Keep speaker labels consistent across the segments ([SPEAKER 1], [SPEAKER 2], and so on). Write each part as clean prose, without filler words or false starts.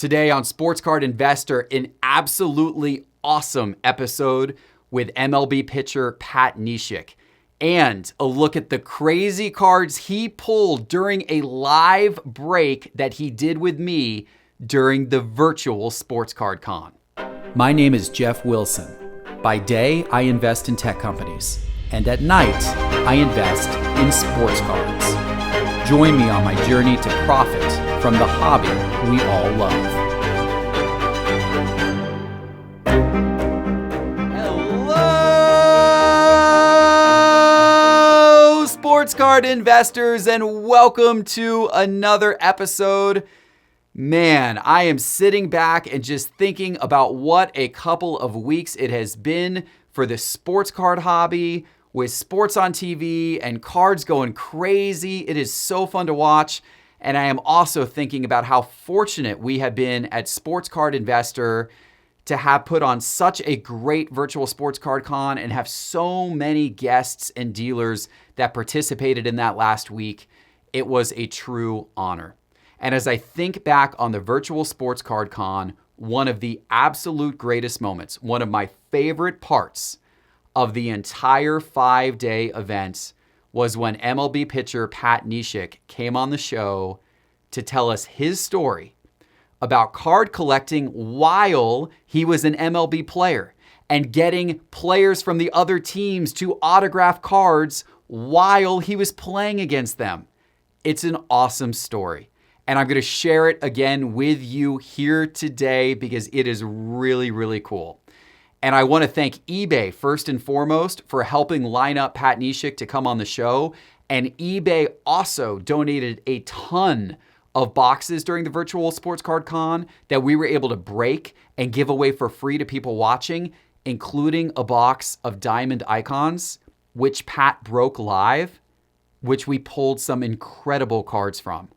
[SPEAKER 1] Today on Sports Card Investor, an absolutely awesome episode with MLB pitcher Pat Neshek, and a look at the crazy cards he pulled during a live break that he did with me during the virtual Sports Card Con. My name is Geoff Wilson. By day, I invest in tech companies, and at night, I invest in sports cards. Join me on my journey to profit from the hobby we all love. Hello, sports card investors, and welcome to another episode. Man, I am sitting back and just thinking about what a couple of weeks it has been for the sports card hobby, with sports on TV and cards going crazy. It is so fun to watch. And I am also thinking about how fortunate we have been at Sports Card Investor to have put on such a great virtual sports card con and have so many guests and dealers that participated in that last week. It was a true honor. And as I think back on the virtual sports card con, one of the absolute greatest moments, one of my favorite parts of the entire 5-day event was when MLB pitcher Pat Neshek came on the show to tell us his story about card collecting while he was an MLB player and getting players from the other teams to autograph cards while he was playing against them. It's an awesome story. And I'm going to share it again with you here today because it is really, really cool. And I want to thank eBay first and foremost for helping line up Pat Neshek to come on the show. And eBay also donated a ton of boxes during the virtual sports card con that we were able to break and give away for free to people watching, including a box of Diamond Icons, which Pat broke live, which we pulled some incredible cards from.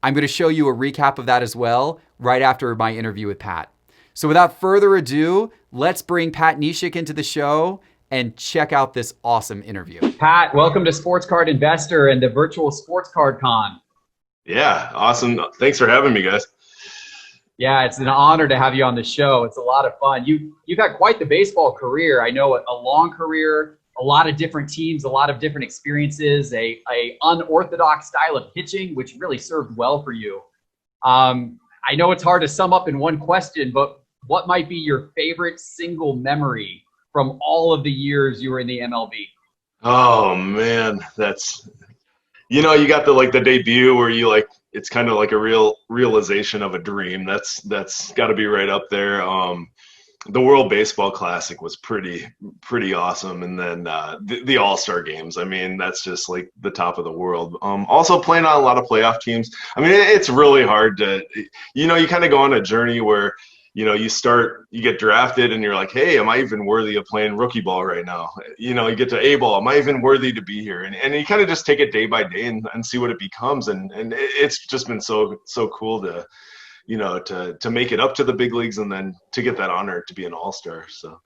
[SPEAKER 1] I'm going to show you a recap of that as well right after my interview with Pat. So without further ado, let's bring Pat Neshek into the show and check out this awesome interview. Pat, welcome to Sports Card Investor and the virtual Sports Card Con.
[SPEAKER 2] Yeah, awesome. Thanks for having me, guys.
[SPEAKER 1] Yeah, it's an honor to have you on the show. It's a lot of fun. You've had quite the baseball career. I know a long career, a lot of different teams, a lot of different experiences, a unorthodox style of pitching, which really served well for you. I know it's hard to sum up in one question, but what might be your favorite single memory from all of the years you were in the MLB?
[SPEAKER 2] Oh man, that's, you got the debut where it's kind of like a real realization of a dream. That's got to be right up there. The World Baseball Classic was pretty awesome, and then the All-Star games. I mean, that's just like the top of the world. Also playing on a lot of playoff teams. I mean, it's really hard to, you kind of go on a journey where you get drafted and you're like, hey, am I even worthy of playing rookie ball right now? You get to A ball, am I even worthy to be here? And you kind of just take it day by day and see what it becomes. And it's just been so cool to, to make it up to the big leagues and then to get that honor to be an all-star. So.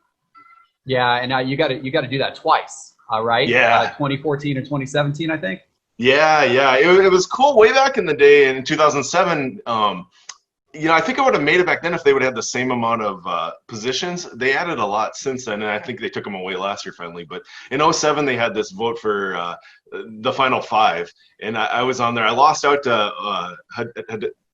[SPEAKER 1] Yeah. And now you got to do that twice. Right.
[SPEAKER 2] Yeah.
[SPEAKER 1] 2014 and 2017, I think.
[SPEAKER 2] Yeah. It was cool way back in the day in 2007. I think I would have made it back then if they would have had the same amount of positions. They added a lot since then, and I think they took them away last year finally. But in 2007, they had this vote for the final 5, and I was on there. I lost out to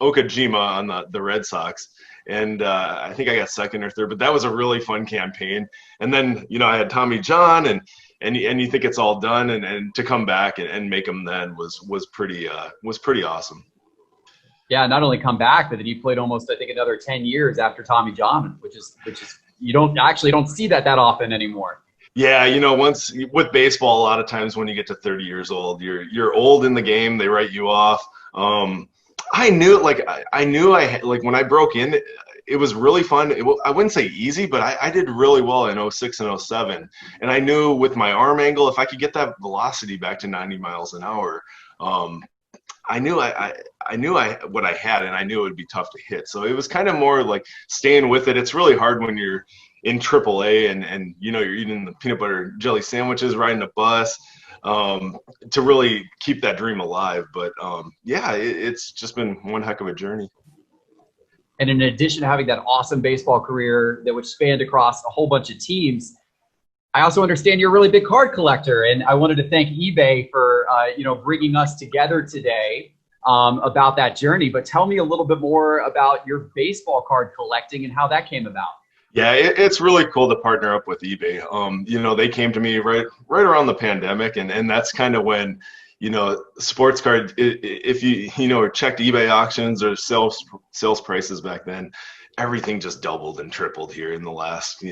[SPEAKER 2] Okajima on the Red Sox, and I think I got second or third. But that was a really fun campaign. And then I had Tommy John, and you think it's all done, and to come back and make them then was pretty awesome.
[SPEAKER 1] Yeah, not only come back, but then you played almost, I think, another 10 years after Tommy John, which is you don't see that often anymore.
[SPEAKER 2] Yeah, once with baseball, a lot of times when you get to 30 years old, you're old in the game. They write you off. I knew when I broke in, it was really fun. I wouldn't say easy, but I did really well in 06 and 07. And I knew with my arm angle, if I could get that velocity back to 90 miles an hour, I knew what I had, and I knew it would be tough to hit. So it was kind of more like staying with it. It's really hard when you're in AAA and you're eating the peanut butter jelly sandwiches, riding a bus, to really keep that dream alive. But yeah, it's just been one heck of a journey.
[SPEAKER 1] And in addition to having that awesome baseball career that which spanned across a whole bunch of teams, I also understand you're a really big card collector. And I wanted to thank eBay for, bringing us together today about that journey. But tell me a little bit more about your baseball card collecting and how that came about.
[SPEAKER 2] Yeah, it's really cool to partner up with eBay. They came to me right around the pandemic, and that's kind of when, sports card, if you checked eBay auctions or sales prices back then, everything just doubled and tripled here in the last,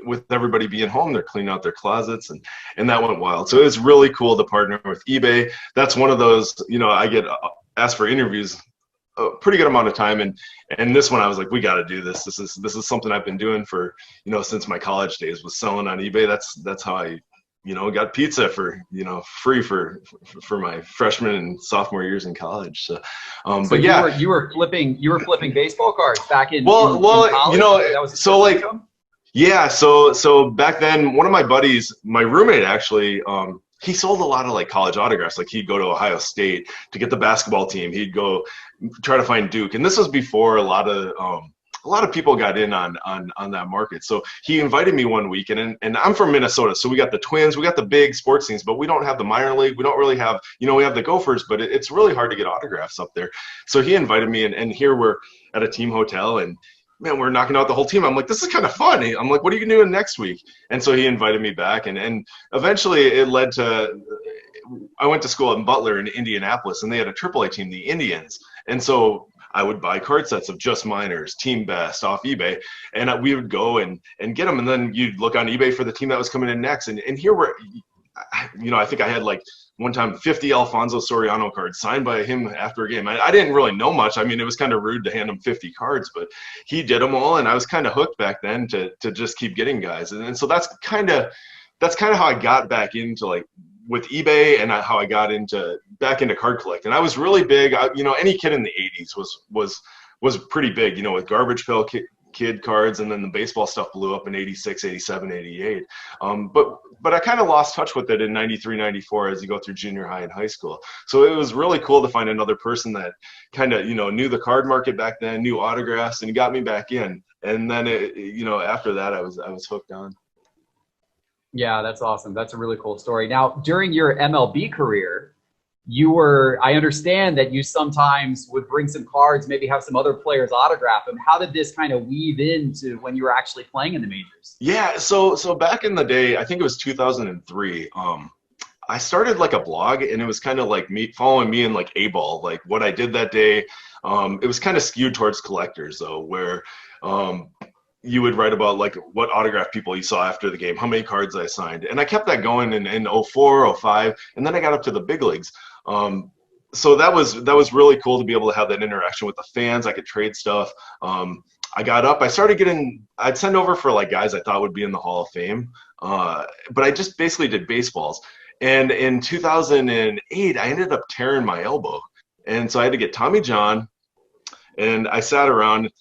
[SPEAKER 2] with everybody being home, they're cleaning out their closets, and that went wild. So it's really cool to partner with eBay. That's one of those, I get asked for interviews a pretty good amount of time, and this one I was like, we got to do this. This is something I've been doing for, since my college days, was selling on eBay. That's how I got pizza for, free for my freshman and sophomore years in college. So, but yeah,
[SPEAKER 1] you were flipping baseball cards back in
[SPEAKER 2] well,
[SPEAKER 1] in college? That was
[SPEAKER 2] so like, yeah. So back then, one of my buddies, my roommate actually, he sold a lot of like college autographs. Like he'd go to Ohio State to get the basketball team. He'd go try to find Duke. And this was before a lot of people got in on that market. So he invited me one week, and I'm from Minnesota. So we got the Twins, we got the big sports teams, but we don't have the minor league. We don't really have, we have the Gophers, but it's really hard to get autographs up there. So he invited me, and here we're at a team hotel, and man, we're knocking out the whole team. I'm like, this is kind of fun. I'm like, what are you doing next week? And so he invited me back, and eventually it led to, I went to school in Butler in Indianapolis, and they had a AAA team, the Indians. And so I would buy card sets of just minors, team best off eBay, and we would go and get them. And then you'd look on eBay for the team that was coming in next. And here we're, I think I had like one time 50 Alfonso Soriano cards signed by him after a game. I didn't really know much. I mean, it was kind of rude to hand him 50 cards, but he did them all. And I was kind of hooked back then to just keep getting guys. And so that's kind of how I got back into like with eBay, and how I got back into card collecting. I was really big. Any kid in the 80s was pretty big, with Garbage Pail Kid cards, and then the baseball stuff blew up in 86, 87, 88. But I kind of lost touch with it in 93, 94 as you go through junior high and high school. So it was really cool to find another person that kind of, knew the card market back then, knew autographs, and he got me back in. And then, after that, I was hooked on.
[SPEAKER 1] Yeah, that's awesome. That's a really cool story. Now, during your MLB career, I understand that you sometimes would bring some cards, maybe have some other players autograph them. How did this kind of weave into when you were actually playing in the majors?
[SPEAKER 2] Yeah, so back in the day, I think it was 2003, I started like a blog, and it was kind of like following me in like A-ball, like what I did that day. It was kind of skewed towards collectors though, where you would write about like what autograph people you saw after the game, how many cards I signed. And I kept that going in 04, 05, and then I got up to the big leagues. So that was really cool to be able to have that interaction with the fans. I could trade stuff. I got up, I'd send over for like guys I thought would be in the Hall of Fame. But I just basically did baseballs. And in 2008, I ended up tearing my elbow. And so I had to get Tommy John, and I sat around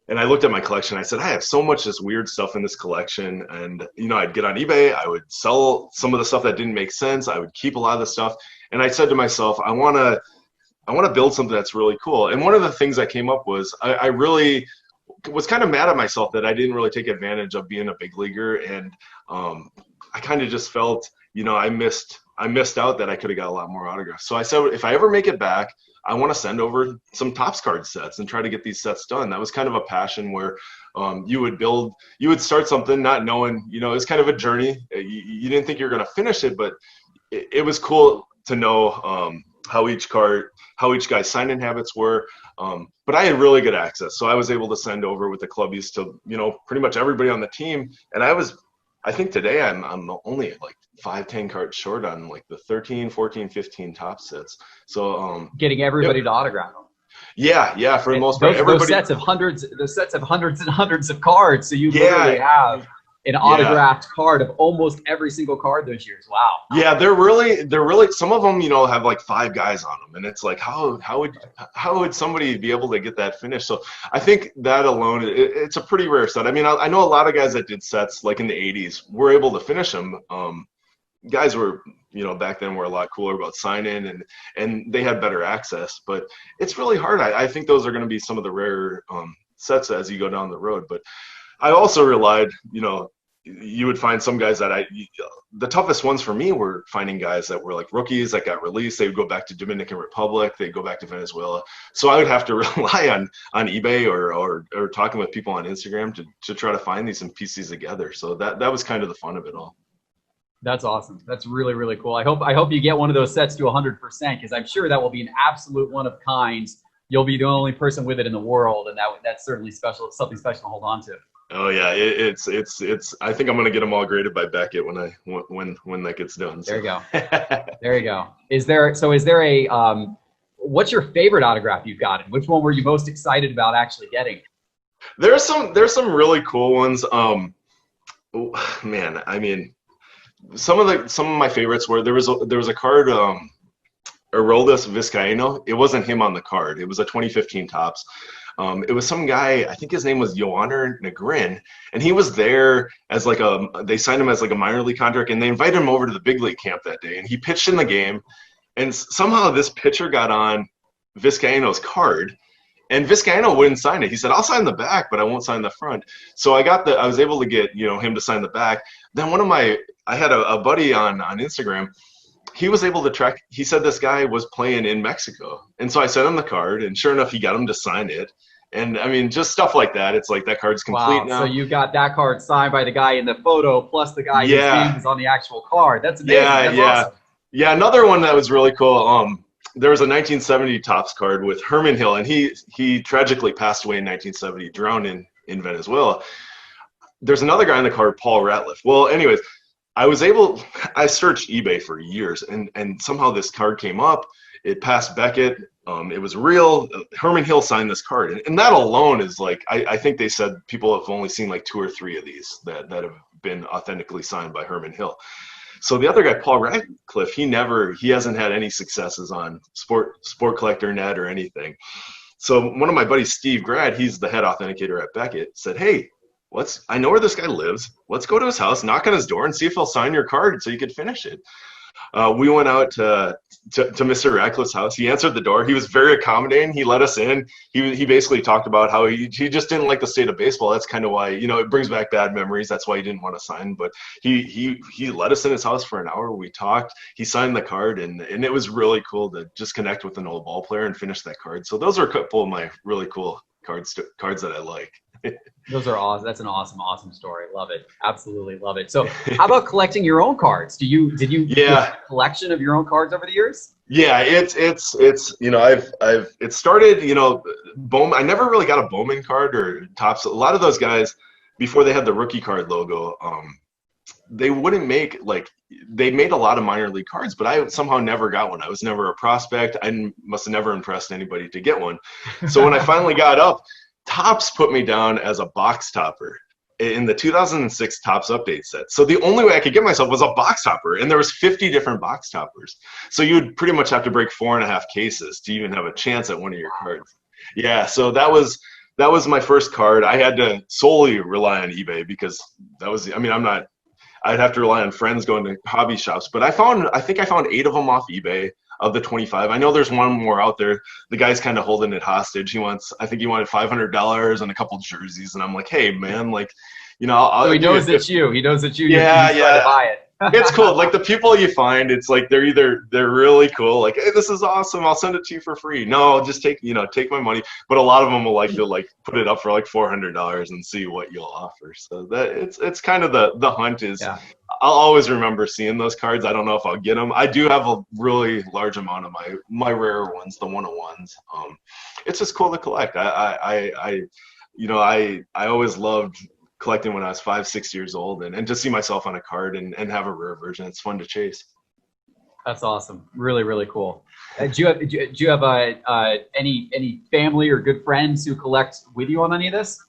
[SPEAKER 2] and I looked at my collection. I said, I have so much this weird stuff in this collection. And, I'd get on eBay. I would sell some of the stuff that didn't make sense. I would keep a lot of the stuff. And I said to myself, I want to build something that's really cool. And one of the things that came up was I really was kind of mad at myself that I didn't really take advantage of being a big leaguer. And I kind of just felt, I missed out that I could have got a lot more autographs. So I said, if I ever make it back, I want to send over some Topps card sets and try to get these sets done. That was kind of a passion where you would start something not knowing, it was kind of a journey. You didn't think you were going to finish it, but it was cool to know how each guy's sign-in habits were. But I had really good access. So I was able to send over with the clubbies to, pretty much everybody on the team. And I think today I'm only like 5-10 cards short on like the 13, 14, 15 top sets. So
[SPEAKER 1] getting everybody to autograph them.
[SPEAKER 2] Yeah, for the most part.
[SPEAKER 1] Those sets have hundreds and hundreds of cards. So you literally have an autographed card of almost every single card those years. Wow.
[SPEAKER 2] Yeah, they're really some of them, have like 5 guys on them, and it's like how would somebody be able to get that finished? So I think that alone, it's a pretty rare set. I mean, I know a lot of guys that did sets like in the 80s were able to finish them. Guys were, back then were a lot cooler about sign-in and they had better access, but it's really hard. I think those are going to be some of the rare sets as you go down the road. But I also relied, you would find some guys that the toughest ones for me were finding guys that were like rookies that got released. They would go back to Dominican Republic. They'd go back to Venezuela. So I would have to rely on eBay or talking with people on Instagram to try to find these and piece these together. So that was kind of the fun of it all.
[SPEAKER 3] That's awesome. That's really, really cool. I hope you get one of those sets to 100%, because I'm sure that will be an absolute one of kind. You'll be the only person with it in the world, and that's certainly special. It's something special to hold on to.
[SPEAKER 2] Oh yeah, it's. I think I'm gonna get them all graded by Beckett when that gets done. So.
[SPEAKER 3] There you go. There you go. Is there a what's your favorite autograph you've gotten? Which one were you most excited about actually getting?
[SPEAKER 2] There's some really cool ones. Man, I mean, some of my favorites were there was a card, Aroldis Vizcaíno. It wasn't him on the card. It was a 2015 Topps. It was some guy, I think his name was Yohanner Negrin, and he was there as they signed him as like a minor league contract, and they invited him over to the big league camp that day, and he pitched in the game, and somehow this pitcher got on Vizcaíno's card, and Vizcaíno wouldn't sign it. He said, "I'll sign the back, but I won't sign the front." So I was able to get him to sign the back. Then I had a buddy on Instagram. He was able to track. He said this guy was playing in Mexico, and so I sent him the card, and sure enough, he got him to sign it. And I mean, just stuff like that. It's like that card's complete now.
[SPEAKER 3] So you got that card signed by the guy in the photo, plus the guy whose name is on the actual card. That's amazing. That's awesome.
[SPEAKER 2] Yeah. Another one that was really cool. There was a 1970 Topps card with Herman Hill, and he tragically passed away in 1970, drowned in Venezuela. There's another guy on the card, Paul Ratliff. Well, anyways, I searched eBay for years, and somehow this card came up. It passed Beckett. It was real. Herman Hill signed this card. And that alone is like, I think they said people have only seen like 2 or 3 of these that have been authentically signed by Herman Hill. So the other guy, Paul Ratcliffe, he hasn't had any successes on Sport Collector Net or anything. So one of my buddies, Steve Grad, he's the head authenticator at Beckett, said, "Hey, I know where this guy lives. Let's go to his house, knock on his door, and see if he'll sign your card so you could finish it." We went out to Mr. Radcliffe's house. He answered the door. He was very accommodating. He let us in. He basically talked about how he just didn't like the state of baseball. That's kind of why, it brings back bad memories. That's why he didn't want to sign. But he let us in his house for an hour. We talked. He signed the card, and it was really cool to just connect with an old ball player and finish that card. So those are a couple of my really cool cards that I like.
[SPEAKER 3] Those are awesome. That's an awesome story. Love it. Absolutely love it. So how about collecting your own cards? Did you
[SPEAKER 2] a
[SPEAKER 3] collection of your own cards over the years?
[SPEAKER 2] Yeah, it's it started, Bowman. I never really got a Bowman card or Topps. A lot of those guys, before they had the rookie card logo, they wouldn't they made a lot of minor league cards, but I somehow never got one. I was never a prospect. I must have never impressed anybody to get one. So when I finally got up, Topps put me down as a box topper in the 2006 Topps update set. So the only way I could get myself was a box topper, and there was 50 different box toppers. So you would pretty much have to break 4.5 cases to even have a chance at one of your cards. Yeah, so that was my first card. I had to solely rely on eBay because I'd have to rely on friends going to hobby shops. But I think I found 8 of them off eBay. Of the 25, I know there's one more out there. The guy's kind of holding it hostage. I think he wanted $500 and a couple jerseys, and I'm like, hey man,
[SPEAKER 3] so he knows it's you. He knows it's you.
[SPEAKER 2] Yeah.
[SPEAKER 3] To buy it.
[SPEAKER 2] It's cool. Like the people you find, it's like they're really cool. Like, hey, this is awesome. I'll send it to you for free. No, just take my money. But a lot of them will to put it up for like $400 and see what you'll offer. So that it's kind of the hunt is. Yeah. I'll always remember seeing those cards. I don't know if I'll get them. I do have a really large amount of my rarer ones, the 101s. It's just cool to collect. I always loved collecting when I was 5-6 years old, and to see myself on a card and have a rare version. It's fun to chase.
[SPEAKER 3] That's awesome. Really, really cool. Do you have any family or good friends who collect with you on any of this?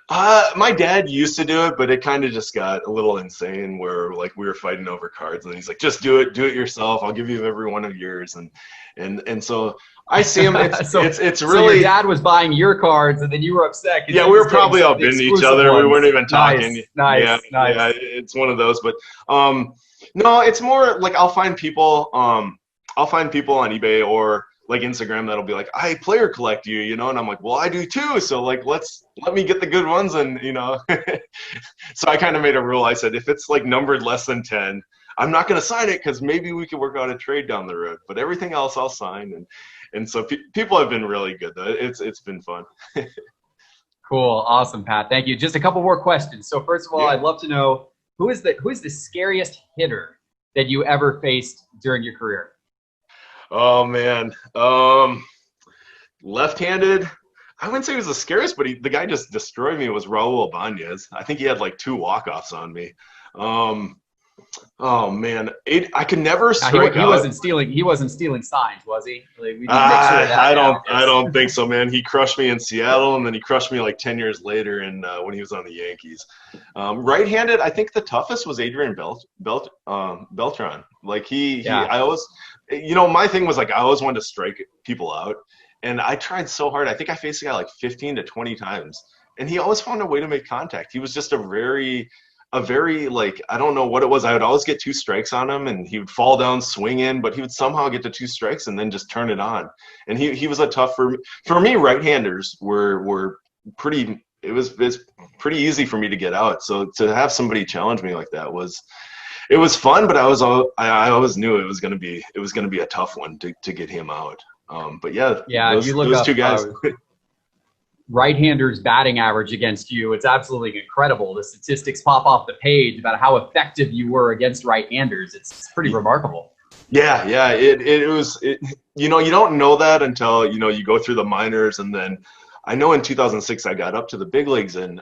[SPEAKER 2] My dad used to do it, but it kind of just got a little insane where we were fighting over cards, and he's like, just do it yourself. I'll give you every one of yours. And so I see him. It's really.
[SPEAKER 3] So your dad was buying your cards, and then you were upset.
[SPEAKER 2] Yeah, we were probably outbidding each other.
[SPEAKER 3] Ones.
[SPEAKER 2] We weren't even talking.
[SPEAKER 3] Nice.
[SPEAKER 2] Yeah, it's one of those. But no, it's more like I'll find people on eBay, or like Instagram that'll be like, I player collect you, you know, and I'm like, well, I do too. So like, let me get the good ones. And, you know, so I kind of made a rule. I said, if it's like numbered less than 10, I'm not going to sign it because maybe we could work out a trade down the road, but everything else I'll sign. And so people have been really good though. It's been fun.
[SPEAKER 3] Cool. Awesome, Pat. Thank you. Just a couple more questions. So first of all, I'd love to know who is the scariest hitter that you ever faced during your career?
[SPEAKER 2] Oh man. Left-handed. I wouldn't say he was the scariest, but the guy just destroyed me was Raul Ibanez. I think he had like 2 walk-offs on me. Oh man, I could never strike
[SPEAKER 3] he
[SPEAKER 2] out.
[SPEAKER 3] wasn't stealing signs, was he? Like, we need to make sure of that
[SPEAKER 2] I don't think so, man. He crushed me in Seattle, and then he crushed me like 10 years later, and when he was on the Yankees. Right-handed, I think the toughest was Adrian Beltran. Like I always, you know, my thing was like I always wanted to strike people out, and I tried so hard. I think I faced the guy like 15 to 20 times, and he always found a way to make contact. He was just a very like, I don't know what it was. I would always get 2 strikes on him, and he would fall down, swing in, but he would somehow get to 2 strikes and then just turn it on. And he was a tough for me. Right-handers were pretty. It's pretty easy for me to get out. So to have somebody challenge me like that was fun. But I always knew it was gonna be a tough one to get him out. But those 2 guys.
[SPEAKER 3] Right-handers batting average against you, it's absolutely incredible. The statistics pop off the page about how effective you were against right-handers. It's pretty remarkable.
[SPEAKER 2] Yeah, it was. You know, you don't know that until, you know, you go through the minors, and then I know in 2006 I got up to the big leagues, and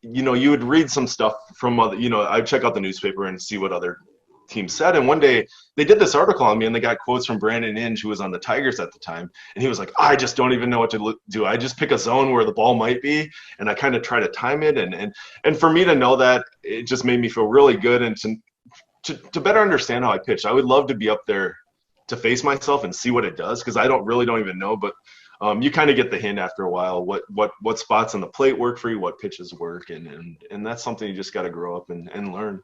[SPEAKER 2] you know, you would read some stuff from other, you know, I'd check out the newspaper and see what other team said. And one day they did this article on me, and they got quotes from Brandon Inge, who was on the Tigers at the time. And he was like, I just don't even know what to do. I just pick a zone where the ball might be, and I kind of try to time it. And for me to know that, it just made me feel really good. And to better understand how I pitch, I would love to be up there to face myself and see what it does. Cause I don't even know, but you kind of get the hint after a while, what spots on the plate work for you, what pitches work. And that's something you just got to grow up and learn.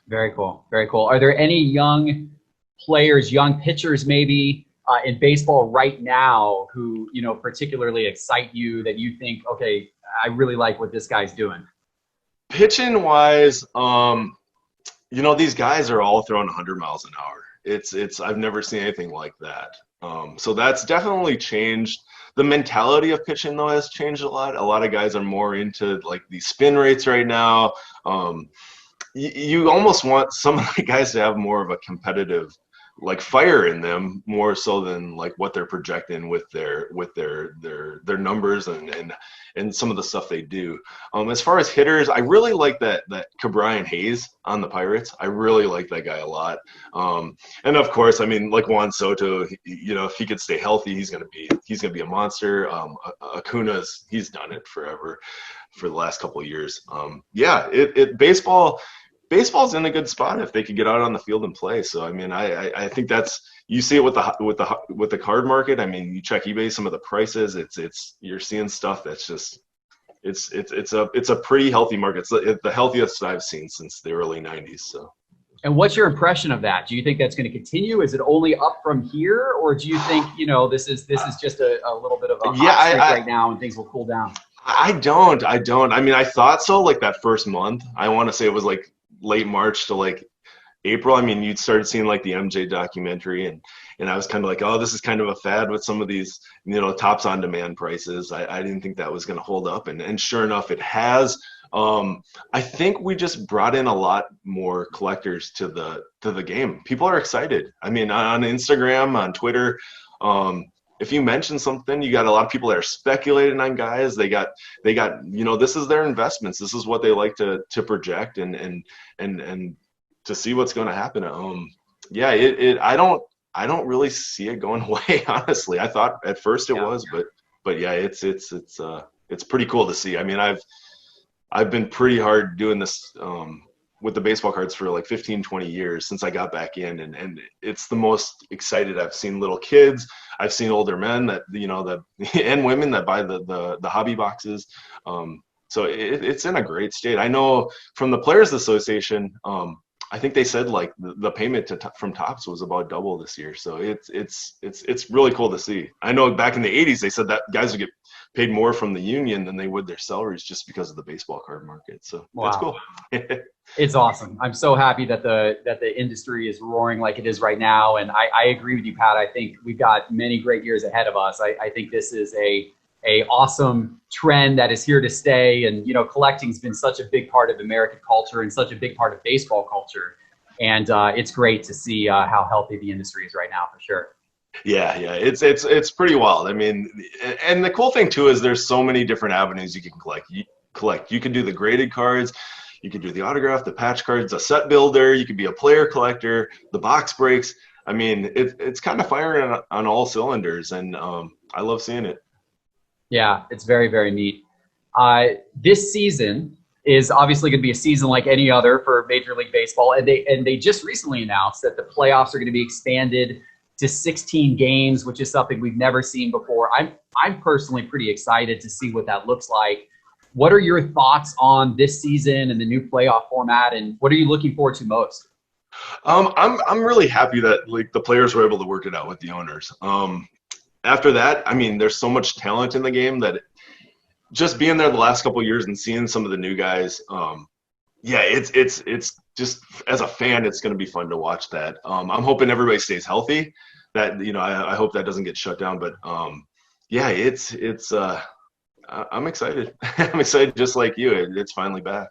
[SPEAKER 3] Very cool. Very cool. Are there any young players, young pitchers maybe in baseball right now who, you know, particularly excite you that you think, okay, I really like what this guy's doing?
[SPEAKER 2] Pitching wise, you know, these guys are all throwing 100 miles an hour. I've never seen anything like that. So that's definitely changed. The mentality of pitching though has changed a lot. A lot of guys are more into like these spin rates right now. You almost want some of the guys to have more of a competitive like fire in them, more so than like what they're projecting with their numbers and some of the stuff they do. As far as hitters, I really like that Cabrian Hayes on the Pirates. I really like that guy a lot. And of course, I mean, like Juan Soto, you know, if he could stay healthy, he's gonna be a monster. Acuna's, he's done it forever for the last couple of years. Baseball's in a good spot if they could get out on the field and play. So I mean, I think that's, you see it with the card market. I mean, you check eBay, some of the prices. You're seeing stuff that's just it's a pretty healthy market. It's the healthiest I've seen since the early '90s. So.
[SPEAKER 3] And what's your impression of that? Do you think that's going to continue? Is it only up from here, or do you think, you know, this is just a little bit of a hot streak right now and things will cool down?
[SPEAKER 2] I don't. I mean, I thought so. Like that first month, I want to say it was like late March to like April. I mean, you'd started seeing like the MJ documentary, and I was kind of like, oh, this is kind of a fad with some of these, you know, tops on demand prices. I didn't think that was going to hold up, and sure enough, it has. I think we just brought in a lot more collectors to the game. People are excited. I mean, on Instagram, on Twitter, if you mention something, you got a lot of people that are speculating on guys. They got, you know, this is their investments. This is what they like to project and to see what's going to happen. I don't really see it going away. Honestly, I thought at first it was, but yeah, it's pretty cool to see. I mean, I've been pretty hard doing this, with the baseball cards for like 15, 20 years since I got back in. And it's the most excited I've seen little kids. I've seen older men that, you know, and women that buy the hobby boxes. So it's in a great state. I know from the Players Association, I think they said like the payment from Topps was about double this year. So it's really cool to see. I know back in the 80s they said that guys would get paid more from the union than they would their salaries just because of the baseball card market. So that's cool.
[SPEAKER 3] It's awesome. I'm so happy that the industry is roaring like it is right now. And I agree with you, Pat. I think we've got many great years ahead of us. I think this is a awesome trend that is here to stay. And, collecting's been such a big part of American culture and such a big part of baseball culture. And it's great to see how healthy the industry is right now, for sure.
[SPEAKER 2] Yeah. It's pretty wild. I mean, and the cool thing too is there's so many different avenues you can collect. You can do the graded cards. You can do the autograph, the patch cards, a set builder. You could be a player collector, the box breaks. I mean, it's kind of firing on all cylinders, and I love seeing it.
[SPEAKER 3] Yeah, it's very, very neat. This season is obviously going to be a season like any other for Major League Baseball, and they just recently announced that the playoffs are going to be expanded to 16 games, which is something we've never seen before. I'm personally pretty excited to see what that looks like. What are your thoughts on this season and the new playoff format, and what are you looking forward to most?
[SPEAKER 2] I'm really happy that like the players were able to work it out with the owners. After that, I mean, there's so much talent in the game that just being there the last couple of years and seeing some of the new guys, it's just as a fan, it's going to be fun to watch that. I'm hoping everybody stays healthy. That I hope that doesn't get shut down. But I'm excited. I'm excited just like you. It's finally back.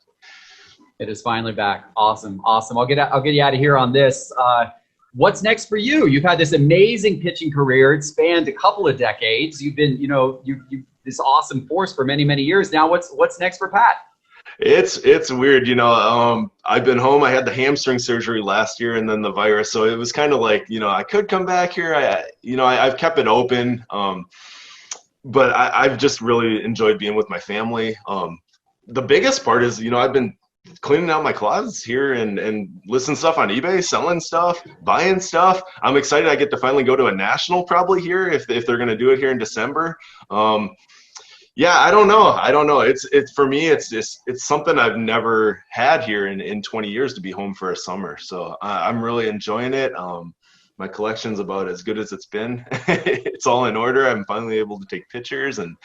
[SPEAKER 3] It is finally back. Awesome. I'll get you out of here on this. What's next for you? You've had this amazing pitching career. It spanned a couple of decades. You've been, you this awesome force for many, many years now. What's next for Pat?
[SPEAKER 2] It's weird, I've been home. I had the hamstring surgery last year and then the virus. So it was kind of like, I could come back here. I've kept it open. But I've just really enjoyed being with my family. The biggest part is, I've been cleaning out my closets here and listing stuff on eBay, selling stuff, buying stuff. I'm excited. I get to finally go to a national probably here if they're going to do it here in December. I don't know. It's for me, it's something I've never had here in 20 years to be home for a summer. So I'm really enjoying it. My collection's about as good as it's been. It's all in order. I'm finally able to take pictures and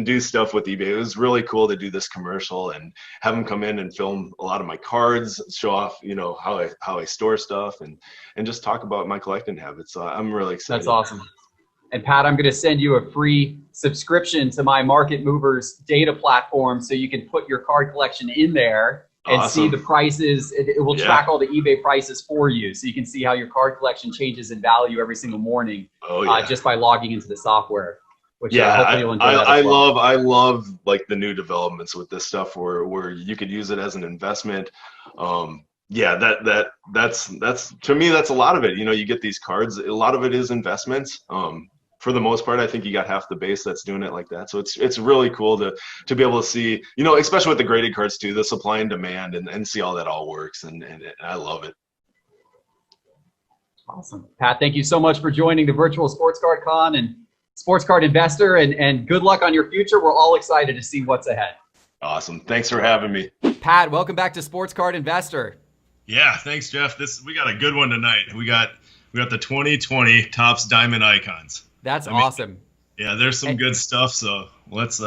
[SPEAKER 2] do stuff with eBay. It was really cool to do this commercial and have them come in and film a lot of my cards, show off, how I store stuff and just talk about my collecting habits. So I'm really excited.
[SPEAKER 3] That's awesome. And Pat, I'm going to send you a free subscription to my Market Movers data platform so you can put your card collection in there and see the prices. It will track all the eBay prices for you, so you can see how your card collection changes in value every single morning just by logging into the software. Which hopefully you'll enjoy that as well.
[SPEAKER 2] I love like the new developments with this stuff where you could use it as an investment. That's to me, that's a lot of it. You get these cards. A lot of it is investments. For the most part, I think you got half the base that's doing it like that. So it's really cool to be able to see, especially with the graded cards too, the supply and demand and see how that all works. And I love it.
[SPEAKER 3] Awesome. Pat, thank you so much for joining the virtual Sports Card Con and Sports Card Investor, and good luck on your future. We're all excited to see what's ahead.
[SPEAKER 2] Awesome. Thanks for having me.
[SPEAKER 1] Pat, welcome back to Sports Card Investor.
[SPEAKER 4] Yeah, thanks, Geoff. We got a good one tonight. We got the 2020 Topps Diamond Icons.
[SPEAKER 1] That's awesome.
[SPEAKER 4] Yeah, there's some good stuff. So let's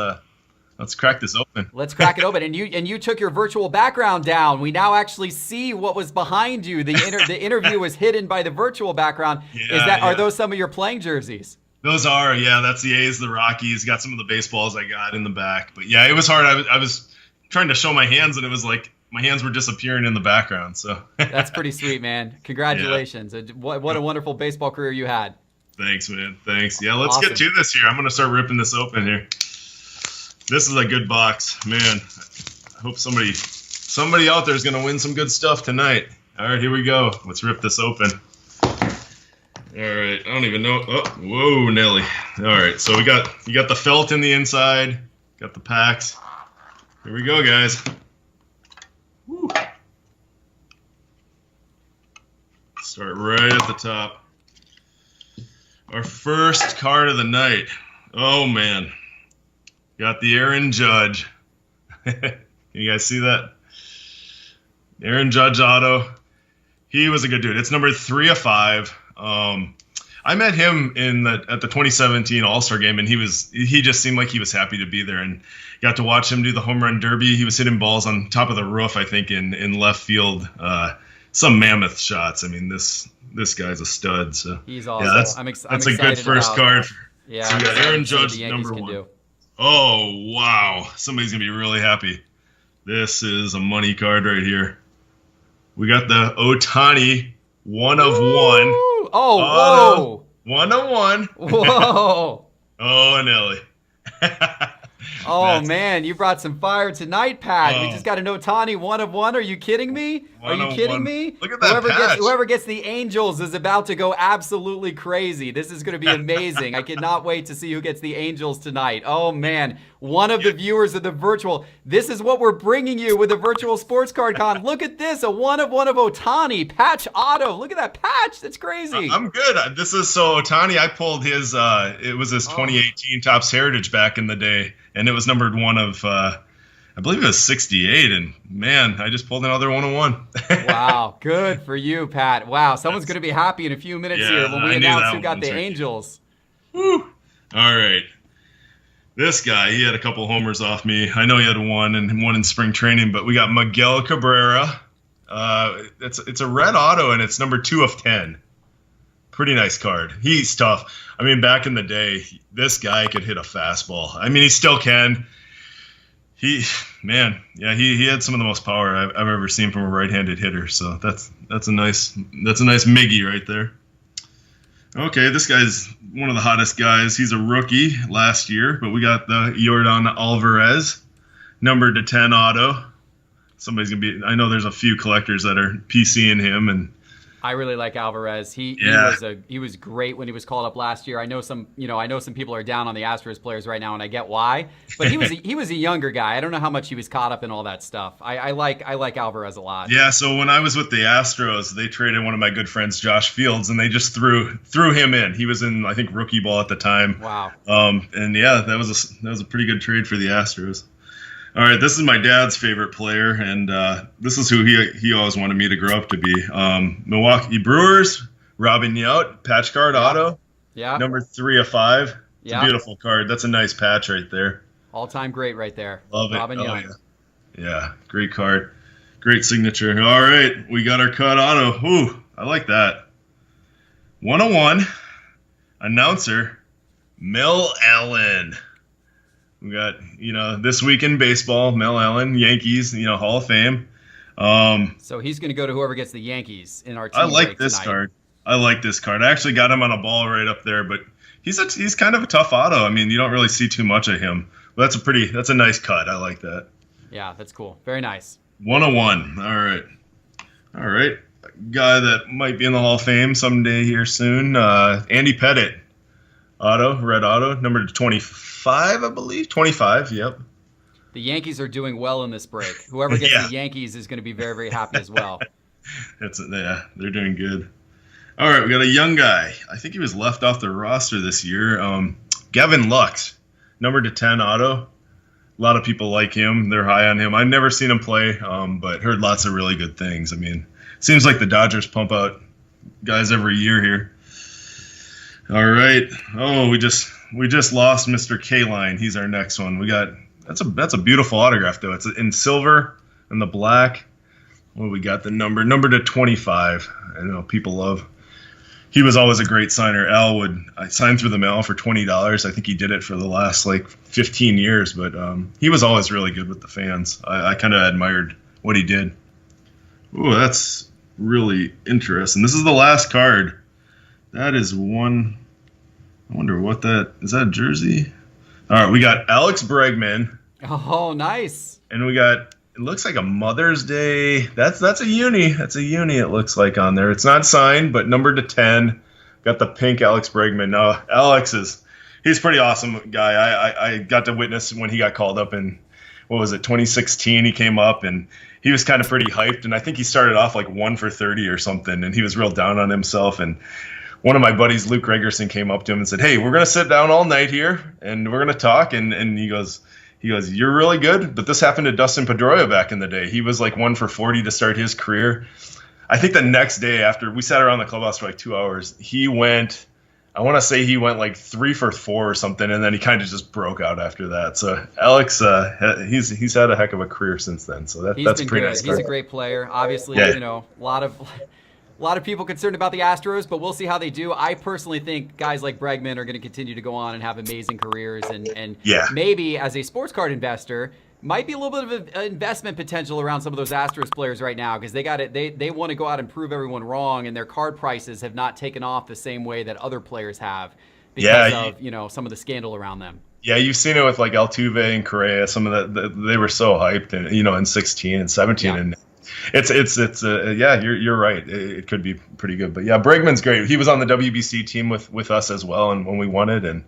[SPEAKER 4] crack this open.
[SPEAKER 1] Let's crack it open. And you took your virtual background down. We now actually see what was behind you. The interview was hidden by the virtual background. Are those some of your playing jerseys?
[SPEAKER 4] Those are, that's the A's, the Rockies. Got some of the baseballs I got in the back. But yeah, it was hard. I was trying to show my hands, and it was like my hands were disappearing in the background. So
[SPEAKER 1] that's pretty sweet, man. Congratulations. What a wonderful baseball career you had.
[SPEAKER 4] Thanks, man. Thanks. Yeah, let's get to this here. I'm going to start ripping this open here. This is a good box. Man, I hope somebody out there is going to win some good stuff tonight. All right, here we go. Let's rip this open. All right, I don't even know. Oh, whoa, Nelly. All right, so you got the felt in the inside, got the packs. Here we go, guys. Woo. Start right at the top. Our first card of the night. Oh man, got the Aaron Judge. You guys see that? Aaron Judge auto. He was a good dude. It's number 3 of 5. I met him at the 2017 All-Star game, and he just seemed like he was happy to be there, and got to watch him do the home run derby. He was hitting balls on top of the roof, I think, in left field. Some mammoth shots. I mean, this guy's a stud. So
[SPEAKER 3] he's awesome.
[SPEAKER 4] Yeah, that's a good first card.
[SPEAKER 3] Yeah,
[SPEAKER 4] so we got Aaron Judge, number 1. Oh, wow. Somebody's going to be really happy. This is a money card right here. We got the Ohtani 1 of 1.
[SPEAKER 3] Oh, whoa.
[SPEAKER 4] 1 of 1.
[SPEAKER 3] Whoa.
[SPEAKER 4] Oh, Nelly.
[SPEAKER 3] Oh, man, you brought some fire tonight, Pat. We just got an Ohtani 1 of 1. Are you kidding me? Are you kidding me?
[SPEAKER 4] Look at that patch.
[SPEAKER 3] Whoever gets the Angels is about to go absolutely crazy. This is going to be amazing. I cannot wait to see who gets the Angels tonight. Oh, man. One of the viewers of the virtual. This is what we're bringing you with the virtual sports card con. Look at this. A 1 of 1 of Ohtani. Patch auto. Look at that patch. That's crazy.
[SPEAKER 4] I'm good. This is so Ohtani. I pulled his, it was his 2018 Topps Heritage back in the day. And it was numbered 1 of, I believe it was 68. And man, I just pulled another 1 of 1.
[SPEAKER 3] Wow. Good for you, Pat. Wow. Someone's going to be happy in a few minutes here when we announce who got the Angels.
[SPEAKER 4] Woo. All right. This guy, he had a couple homers off me. I know he had one in spring training, but we got Miguel Cabrera. It's a red auto, and it's number 2 of 10. Pretty nice card. He's tough. I mean, back in the day, this guy could hit a fastball. I mean, he still can. He had some of the most power I've ever seen from a right-handed hitter. So that's a nice Miggy right there. Okay, this guy's one of the hottest guys. He's a rookie last year, but we got the Jordan Alvarez, numbered to 10 auto. Somebody's gonna be. I know there's a few collectors that are PCing him, and
[SPEAKER 3] I really like Alvarez. He was great when he was called up last year. I know some people are down on the Astros players right now, and I get why. But he was a younger guy. I don't know how much he was caught up in all that stuff. I like Alvarez a lot.
[SPEAKER 4] Yeah. So when I was with the Astros, they traded one of my good friends, Josh Fields, and they just threw him in. He was in, I think, rookie ball at the time.
[SPEAKER 3] Wow.
[SPEAKER 4] And yeah, that was a pretty good trade for the Astros. All right, this is my dad's favorite player, and this is who he always wanted me to grow up to be. Milwaukee Brewers, Robin Yount, patch card auto.
[SPEAKER 3] Yeah.
[SPEAKER 4] Number 3 of 5. It's
[SPEAKER 3] a
[SPEAKER 4] beautiful card. That's a nice patch right there.
[SPEAKER 3] All-time great right there.
[SPEAKER 4] Love it.
[SPEAKER 3] Robin Yount.
[SPEAKER 4] Yeah, great card. Great signature. All right, we got our cut auto. Ooh, I like that. 1 of 1. Announcer, Mel Allen. We got, this week in baseball, Mel Allen, Yankees, Hall of Fame.
[SPEAKER 3] So he's going to go to whoever gets the Yankees in our team.
[SPEAKER 4] I like this
[SPEAKER 3] tonight.
[SPEAKER 4] card. I like this card. I actually got him on a ball right up there, but he's kind of a tough auto. I mean, you don't really see too much of him. But that's a nice cut. I like that.
[SPEAKER 3] Yeah, that's cool. Very nice.
[SPEAKER 4] 1 of 1. All right. Guy that might be in the Hall of Fame someday here soon. Andy Pettitte. Red auto, number 25, I believe. 25, yep.
[SPEAKER 3] The Yankees are doing well in this break. Whoever gets the Yankees is going to be very, very happy as well.
[SPEAKER 4] They're doing good. All right, we got a young guy. I think he was left off the roster this year. Gavin Lux, number to 10 auto. A lot of people like him. They're high on him. I've never seen him play, but heard lots of really good things. I mean, seems like the Dodgers pump out guys every year here. All right. Oh, we just lost Mr. K-Line. He's our next one. We got that's a beautiful autograph though. It's in silver and the black. Well, we got the number to 25. I know people love. He was always a great signer. I signed through the mail for $20. I think he did it for the last 15 years, but he was always really good with the fans. I kind of admired what he did. Ooh, that's really interesting. This is the last card. That is one. I wonder what that is. That a jersey? All right, we got Alex Bregman.
[SPEAKER 3] Oh, nice.
[SPEAKER 4] And we got. It looks like a Mother's Day. That's a uni. That's a uni. It looks like on there. It's not signed, but numbered to 10. Got the pink Alex Bregman. Now he's a pretty awesome guy. I got to witness when he got called up in 2016. He came up and he was kind of pretty hyped. And I think he started off 1 for 30 or something. And he was real down on himself. And one of my buddies, Luke Gregerson, came up to him and said, "Hey, we're going to sit down all night here and we're going to talk." And he goes, he goes, "You're really good, but this happened to Dustin Pedroia back in the day. He was like 1 for 40 to start his career." I think the next day after we sat around the clubhouse for like 2 hours, he went like 3 for 4 or something, and then he kind of just broke out after that. So Alex, he's had a heck of a career since then. So that's
[SPEAKER 1] been
[SPEAKER 4] pretty
[SPEAKER 1] good.
[SPEAKER 4] nice.
[SPEAKER 1] He's a great player. Obviously,
[SPEAKER 4] Yeah.
[SPEAKER 1] you know, a lot of people concerned about the Astros, but we'll see how they do. I personally think guys like Bregman are going to continue to go on and have amazing careers, and
[SPEAKER 4] Yeah.
[SPEAKER 1] maybe as a sports card investor, might be a little bit of an investment potential around some of those Astros players right now, because they want to go out and prove everyone wrong, and their card prices have not taken off the same way that other players have because of, you know, some of the scandal around them.
[SPEAKER 4] Yeah, you've seen it with like Altuve and Correa. Some of they were so hyped, and you know, in 16 and 17, and it's yeah, you're right. It could be pretty good, but yeah, Bregman's great. He was on the WBC team with us as well, and when we won it, and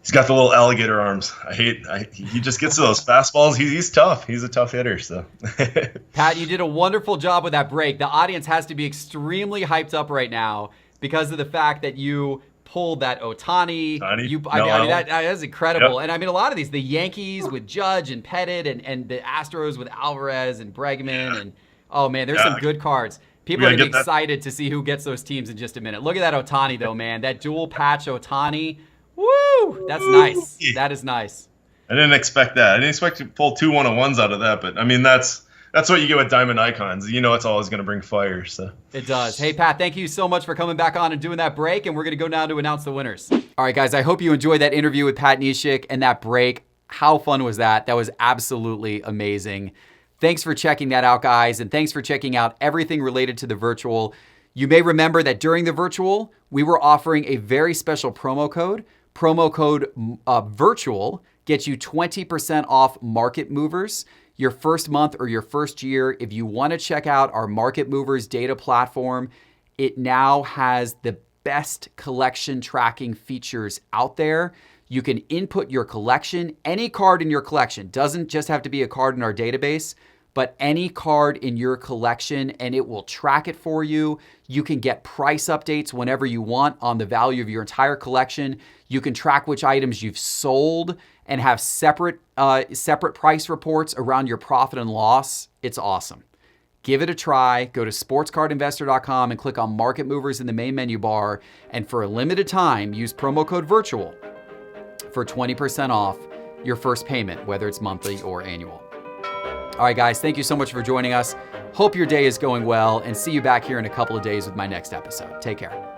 [SPEAKER 4] he's got the little alligator arms. He just gets to those fastballs. He's tough. He's a tough hitter. So,
[SPEAKER 1] Pat, you did a wonderful job with that break. The audience has to be extremely hyped up right now because of the fact that you pulled that Ohtani. I mean, that is incredible. Yep. And I mean, a lot of these, the Yankees with Judge and Pettit, and the Astros with Alvarez and Bregman, and oh man, there's some good cards. People are getting excited to see who gets those teams in just a minute. Look at that Ohtani though, man. That dual patch Ohtani. Woo! That's nice. That is nice.
[SPEAKER 4] I didn't expect that. I didn't expect to pull 2 1-on-1s out of that, but I mean, that's what you get with Diamond Icons. You know, it's always going to bring fire. So
[SPEAKER 1] it does. Hey, Pat, thank you so much for coming back on and doing that break, and we're going to go now to announce the winners. All right, guys, I hope you enjoyed that interview with Pat Neshek and that break. How fun was that? That was absolutely amazing. Thanks for checking that out, guys, and thanks for checking out everything related to the virtual. You may remember that during the virtual, we were offering a very special promo code. Promo code VIRTUAL gets you 20% off Market Movers your first month or your first year. If you want to check out our Market Movers data platform, it now has the best collection tracking features out there. You can input your collection, any card in your collection. Doesn't just have to be a card in our database, but any card in your collection, and it will track it for you. You can get price updates whenever you want on the value of your entire collection. You can track which items you've sold and have separate price reports around your profit and loss. It's awesome. Give it a try. Go to sportscardinvestor.com and click on Market Movers in the main menu bar. And for a limited time, use promo code VIRTUAL for 20% off your first payment, whether it's monthly or annual. All right, guys, thank you so much for joining us. Hope your day is going well, and see you back here in a couple of days with my next episode. Take care.